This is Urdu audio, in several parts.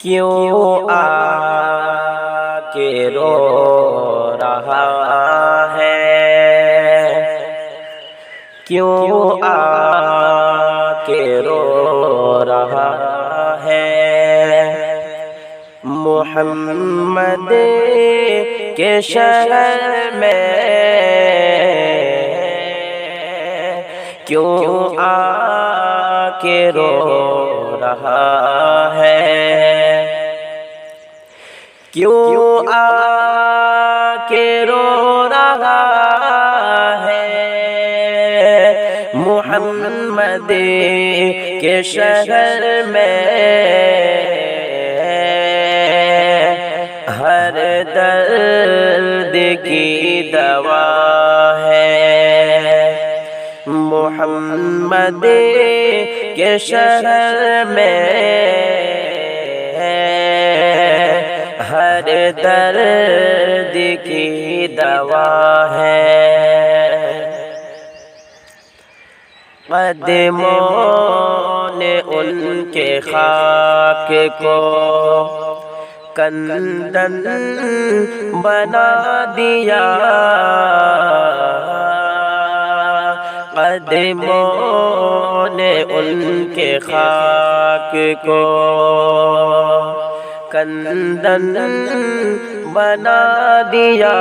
کیوں آ کے رو رہا ہے، کیوں آ کے رو رہا ہے، محمد کے شہر میں کیوں آ کے رو رہا ہے، کیوں آ کے رو رہا ہے، محمد کے شہر میں ہر درد کی دوا ہے، محمد کے شہر میں ہر درد کی دوا ہے، قدموں نے ان کے خاک کو کندن بنا دیا، قدموں نے ان کے خاک کو کندن بنا دیا،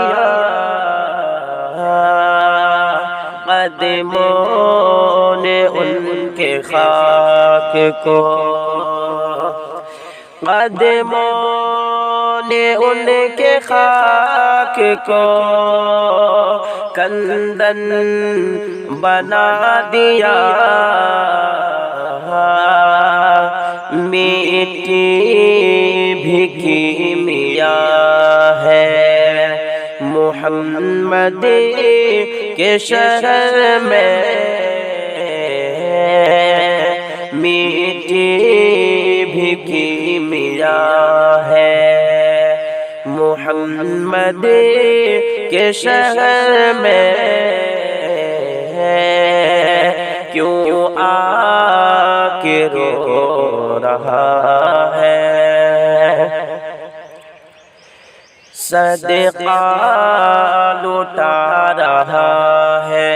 قدموں نے ان کے خاک کو، قدموں نے ان کے خاک کو کندن بنا دیا، میٹھی بھی کیمیا ہے محمد کے شہر میں، میٹھی بھی کیمیا ہے محمد کے شہر میں، کیوں آ کے رو رہا ہے، صدقہ لوٹا رہا ہے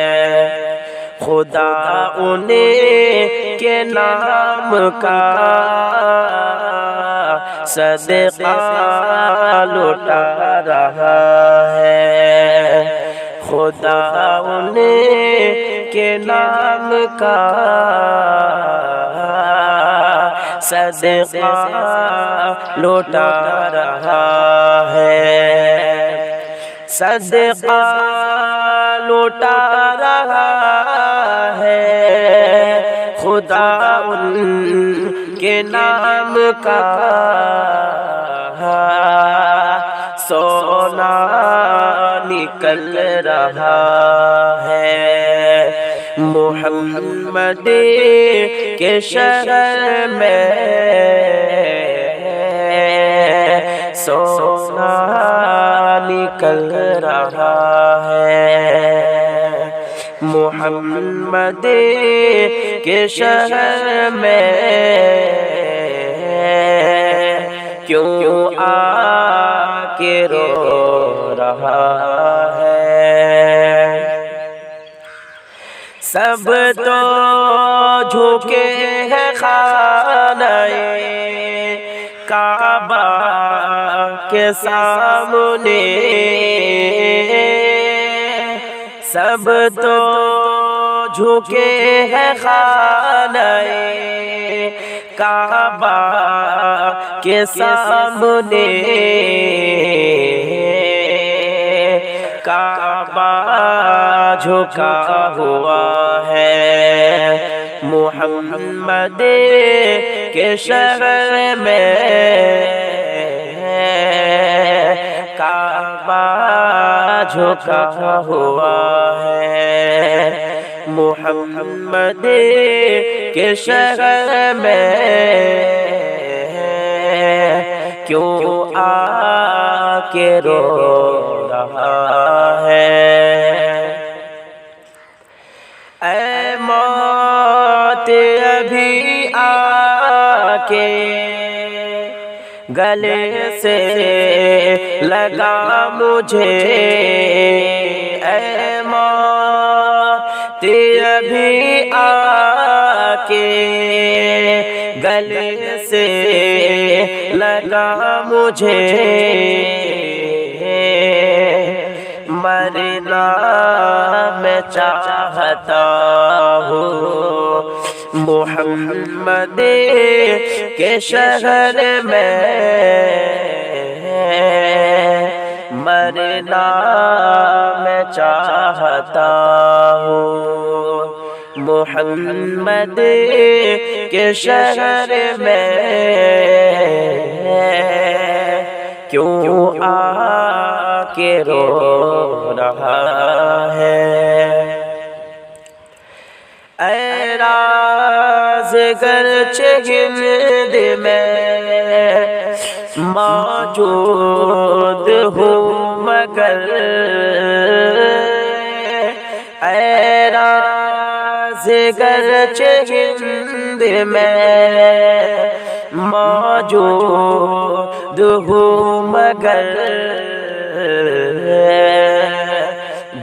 خدا انہیں کے نام کا، صدقہ لوٹا رہا ہے خدا انہیں کے نام کا، صدقہ لوٹا رہا ہے، صدقہ لوٹا رہا ہے خدا ان کے نام کا، سونا نکل رہا ہے محمد کے شہر میں، سونا نکل رہا ہے محمد کے شہر میں، کیوں آ کے رو رہا ہے، سب تو جھکے ہیں خانہ کعبہ کے سامنے، سب تو جھکے ہیں خانہ کعبہ کے سامنے، کعبہ جھکا ہوا ہے محمد کے شہر میں، کعبہ جھکا ہوا ہے محمد کے شہر میں، کیوں آ کے رو رہا ہے، اے موت ابھی آ کے گلے سے لگا مجھے اے موت ابھی آ کے گلے سے لگا مجھے مرنا میں چاہتا ہوں محمد کے شہر میں مرنا میں چاہتا ہوں محمد کے شہر میں کیوں آ کے رو رہا ہے اے رازگر ہند میں موجود ہوں مگر اے رازگر ہند میں موجود ہوں مگر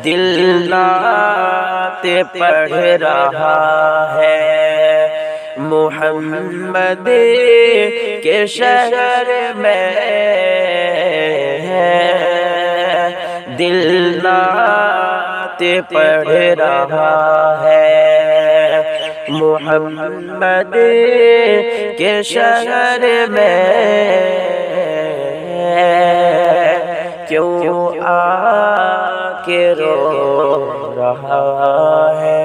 دل نعت پڑھ رہا ہے محمد کے شہر میں دل نعت پڑھ رہا ہے محمد کے شہر میں کیوں آ کے رو رہا ہے